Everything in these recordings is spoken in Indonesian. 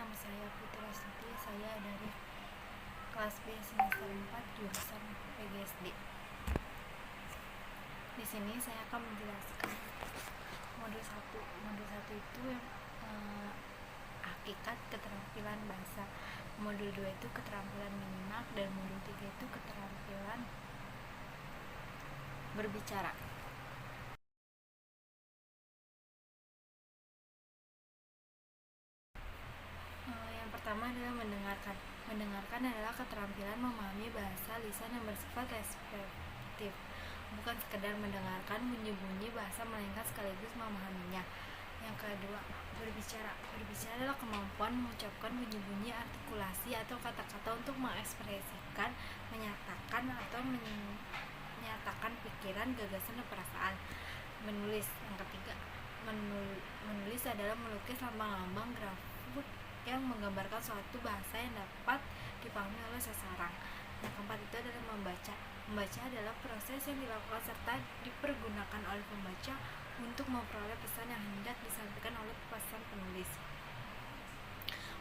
nama saya Putri Astuti. Saya dari kelas B semester 4 jurusan PGSD. Di sini saya akan menjelaskan modul 1. Modul 1 itu hakikat keterampilan bahasa. Modul 2 itu keterampilan menyimak, dan modul 3 itu keterampilan berbicara. Yang pertama adalah mendengarkan. Mendengarkan adalah keterampilan memahami bahasa lisan yang bersifat responsif, bukan sekedar mendengarkan bunyi-bunyi bahasa, melainkan sekaligus memahaminya. Yang kedua, berbicara. Berbicara adalah kemampuan mengucapkan bunyi-bunyi artikulasi atau kata-kata untuk mengekspresikan, menyatakan, atau menyatakan pikiran, gagasan, dan perasaan. Menulis. Yang ketiga, menulis adalah melukis lambang-lambang grafik yang menggambarkan suatu bahasa yang dapat dipahami oleh seseorang. Yang keempat itu adalah membaca. Membaca adalah proses yang dilakukan serta dipergunakan oleh pembaca untuk memperoleh pesan yang hendak disampaikan oleh pesan penulis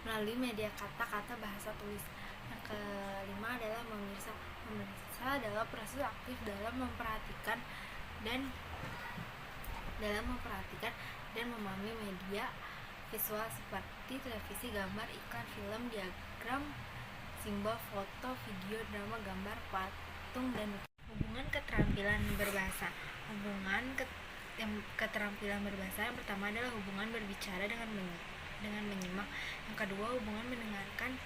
melalui media kata-kata bahasa tulis. Yang kelima adalah memirsa. Memirsa adalah proses aktif dalam memperhatikan dan memahami media visual seperti televisi, gambar, iklan, film, diagram, simbol, foto, video, drama, gambar, patung, dan hubungan keterampilan berbahasa. Keterampilan berbahasa yang pertama adalah hubungan berbicara dengan menyimak. Yang kedua, hubungan mendengarkan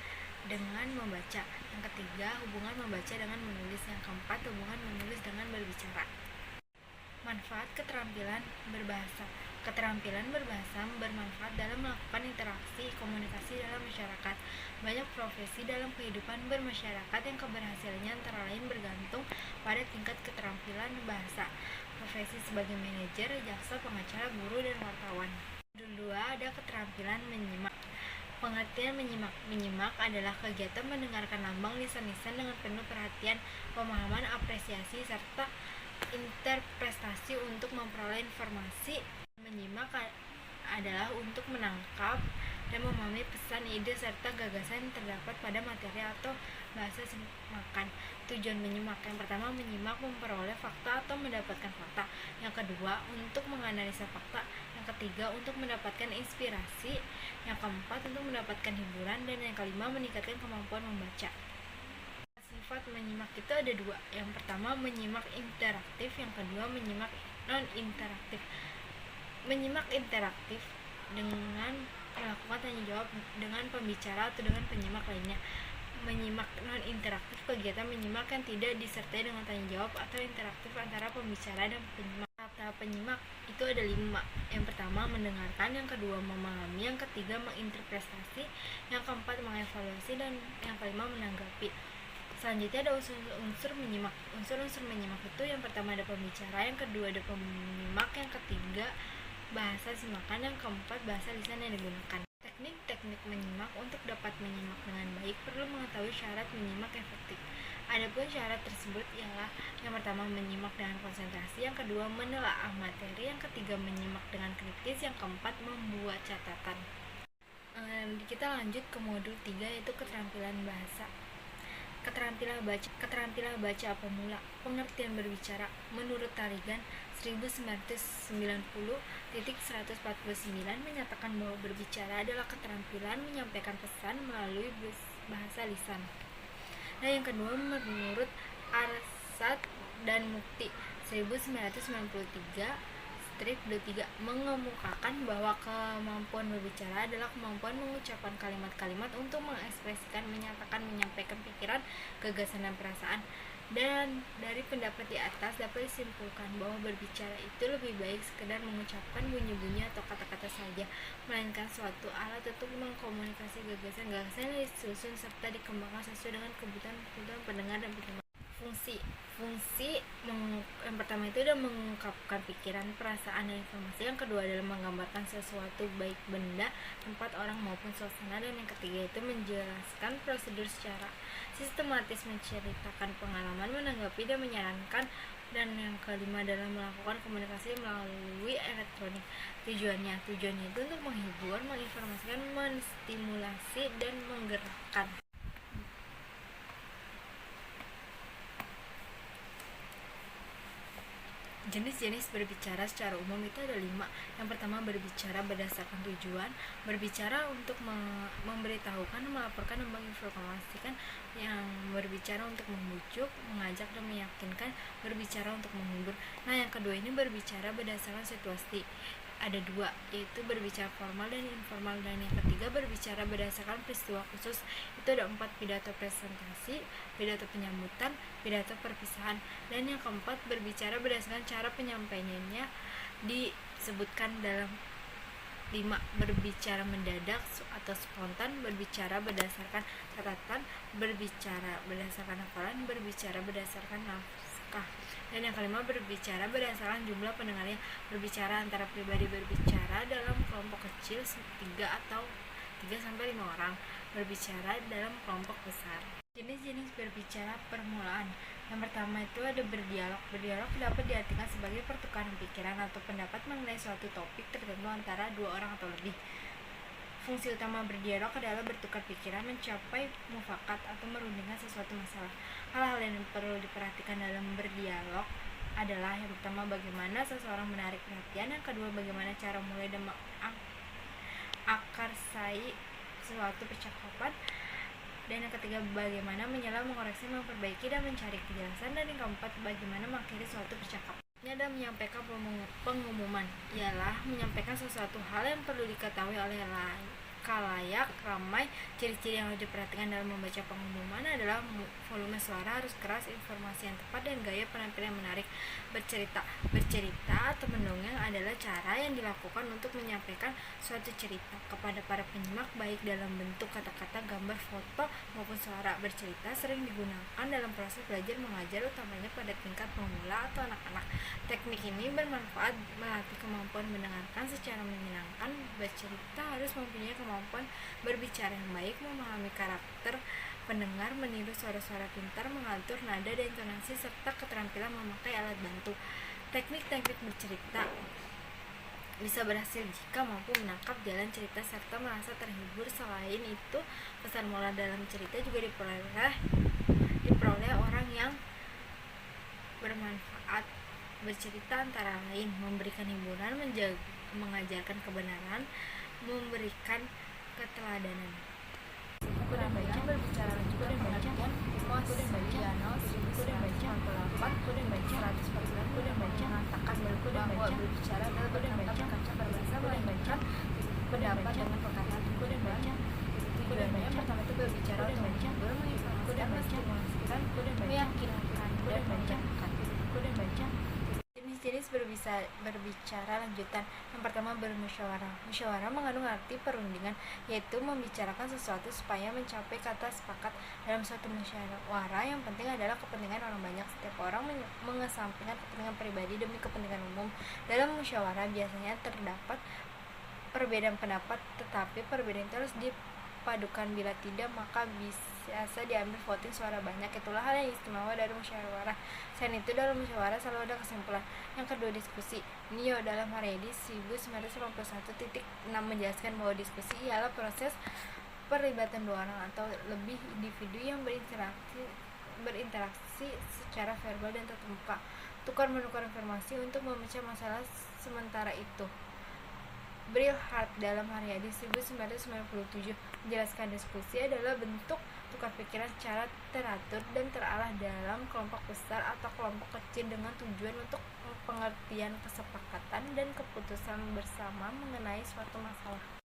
dengan membaca. Yang ketiga, hubungan membaca dengan menulis. Yang keempat, hubungan menulis dengan berbicara. Manfaat keterampilan berbahasa. Keterampilan berbahasa bermanfaat dalam melakukan interaksi komunikasi dalam masyarakat. Banyak profesi dalam kehidupan bermasyarakat yang keberhasilannya antara lain bergantung pada tingkat keterampilan bahasa. Profesi sebagai manajer, jaksa, pengacara, guru, dan wartawan. Modul 2 ada keterampilan menyimak. Pengertian menyimak. Menyimak adalah kegiatan mendengarkan lambang lisan-lisan dengan penuh perhatian, pemahaman, apresiasi, serta interpretasi untuk memperoleh informasi. Menyimak adalah untuk menangkap dan memahami pesan, ide, serta gagasan yang terdapat pada materi atau bahasa simakan. Tujuan menyimak. Yang pertama, menyimak memperoleh fakta atau mendapatkan fakta. Yang kedua, untuk menganalisa fakta. Yang ketiga, untuk mendapatkan inspirasi. Yang keempat, untuk mendapatkan hiburan. Dan yang kelima, meningkatkan kemampuan membaca. Sifat menyimak itu ada dua. Yang pertama, menyimak interaktif. Yang kedua, menyimak non-interaktif. Menyimak interaktif dengan melakukan tanya jawab dengan pembicara atau dengan penyimak lainnya. Menyimak non-interaktif, kegiatan menyimak yang tidak disertai dengan tanya jawab atau interaktif antara pembicara dan penyimak. Tahap penyimak itu ada 5. Yang pertama, mendengarkan. Yang kedua, memahami. Yang ketiga, menginterpretasi. Yang keempat, mengevaluasi. Dan yang kelima, menanggapi. Selanjutnya ada unsur menyimak. Unsur-unsur menyimak itu yang pertama ada pembicara, yang kedua ada penyimak, yang ketiga bahasa simakan, yang keempat bahasa lisan yang digunakan. Teknik-teknik menyimak. Untuk dapat menyimak dengan baik perlu mengetahui syarat menyimak efektif. Adapun syarat tersebut ialah yang pertama menyimak dengan konsentrasi, yang kedua menelaah materi, yang ketiga menyimak dengan kritis, yang keempat membuat catatan. Kita lanjut ke modul 3 yaitu keterampilan bahasa. Keterampilan baca pemula. Pengertian berbicara. Menurut Taligan 1990.149 menyatakan bahwa berbicara adalah keterampilan menyampaikan pesan melalui bahasa lisan. Dan yang kedua, menurut Arsad dan Mukti 1993 mengemukakan bahwa kemampuan berbicara adalah kemampuan mengucapkan kalimat-kalimat untuk mengekspresikan, menyatakan, menyampaikan pikiran, gagasan, dan perasaan. Dan dari pendapat di atas dapat disimpulkan bahwa berbicara itu lebih baik sekedar mengucapkan bunyi-bunyi atau kata-kata saja, melainkan suatu alat untuk mengkomunikasi gagasan-gagasan yang disusun serta dikembangkan sesuai dengan kebutuhan pendengar dan penerima. Fungsi yang pertama itu adalah mengungkapkan pikiran, perasaan, dan informasi. Yang kedua adalah menggambarkan sesuatu, baik benda, tempat, orang, maupun suasana. Dan yang ketiga itu menjelaskan prosedur secara sistematis, menceritakan pengalaman, menanggapi, dan menyarankan Dan yang kelima adalah melakukan komunikasi melalui elektronik. Tujuannya itu untuk menghibur, menginformasikan, menstimulasi, dan menggerakkan. Jenis-jenis berbicara secara umum itu ada 5. Yang pertama, berbicara berdasarkan tujuan, berbicara untuk memberitahukan, melaporkan, dan menginformasikan. Yang berbicara untuk membujuk, mengajak, dan meyakinkan, berbicara untuk menghibur. Nah, yang kedua ini berbicara berdasarkan situasi. Ada 2, yaitu berbicara formal dan informal. Dan yang ketiga, berbicara berdasarkan peristiwa khusus. Itu ada 4, pidato presentasi, pidato penyambutan, pidato perpisahan. Dan yang keempat, berbicara berdasarkan cara penyampaiannya, disebutkan dalam 5, berbicara mendadak atau spontan, berbicara berdasarkan catatan, berbicara berdasarkan hafalan, berbicara berdasarkan naskah. Dan yang kelima, berbicara berdasarkan jumlah pendengarnya, berbicara antara pribadi, berbicara dalam kelompok kecil 3 atau 3 sampai 5 orang, berbicara dalam kelompok besar. Jenis-jenis berbicara permulaan. Yang pertama itu ada berdialog. Berdialog dapat diartikan sebagai pertukaran pikiran atau pendapat mengenai suatu topik tertentu antara 2 orang atau lebih. Fungsi utama berdialog adalah bertukar pikiran, mencapai mufakat atau merundingkan sesuatu masalah. Hal-hal yang perlu diperhatikan dalam berdialog adalah yang pertama, bagaimana seseorang menarik perhatian, yang kedua, bagaimana cara mulai dan mengakarsai suatu percakapan, dan yang ketiga, bagaimana menyela, mengoreksi, memperbaiki, dan mencari kejelasan, dan yang keempat, bagaimana mengakhiri suatu percakapan. Ini adalah menyampaikan pengumuman, ialah menyampaikan sesuatu hal yang perlu diketahui oleh khalayak ramai. Ciri-ciri yang harus diperhatikan dalam membaca pengumuman adalah volume suara harus keras, informasi yang tepat, dan gaya penampilan yang menarik. Bercerita atau mendongeng adalah cara yang dilakukan untuk menyampaikan suatu cerita kepada para penyimak, baik dalam bentuk kata-kata, gambar, foto, maupun suara. Bercerita sering digunakan dalam proses belajar mengajar, utamanya pada tingkat pemula atau anak-anak. Teknik ini bermanfaat melatih kemampuan mendengarkan secara menyenangkan. Bercerita harus mempunyai kemampuan berbicara yang baik, memahami karakter pendengar, meniru suara-suara pintar, mengatur nada dan intonasi, serta keterampilan memakai alat bantu. Teknik-teknik bercerita bisa berhasil jika mampu menangkap jalan cerita serta merasa terhibur. Selain itu, pesan moral dalam cerita juga diperoleh orang yang bermanfaat. Bercerita antara lain memberikan hiburan, mengajarkan kebenaran, memberikan keteladanan. Kurang baca, berbicara lanjutan, pengertian, kudan baca, 1000, kudan baca, 48, kudan baca, 149, kudan baca, mengatakan bahwa berbicara adalah kudan baca, kaca berbahasa, kudan baca, pendapat dengan perkataan, kudan baca, kudan baca, pertama itu berbicara, kudan baca, menginformasikan, memastikan, meyakinkan, kudan baca, kudan baca. Jenis berbicara lanjutan. Yang pertama, bermusyawarah. Musyawarah mengandung arti perundingan, yaitu membicarakan sesuatu supaya mencapai kata sepakat. Dalam suatu musyawarah, yang penting adalah kepentingan orang banyak. Setiap orang mengesampingkan kepentingan pribadi demi kepentingan umum. Dalam musyawarah biasanya terdapat perbedaan pendapat, tetapi perbedaan itu harus dipadukan. Bila tidak, maka biasa diambil voting suara banyak. Itulah hal yang istimewa dari musyawarah. Selain itu, dalam musyawarah selalu ada kesimpulan. Yang kedua, diskusi. Nio dalam Haryadi 1991.6 menjelaskan bahwa diskusi ialah proses perlibatan 2 orang atau lebih individu yang berinteraksi secara verbal dan tatap muka, tukar-menukar informasi untuk memecah masalah. Sementara itu, Brilhart dalam Haryadi 1997 menjelaskan diskusi adalah bentuk tukar pikiran secara teratur dan terarah dalam kelompok besar atau kelompok kecil dengan tujuan untuk pengertian, kesepakatan, dan keputusan bersama mengenai suatu masalah.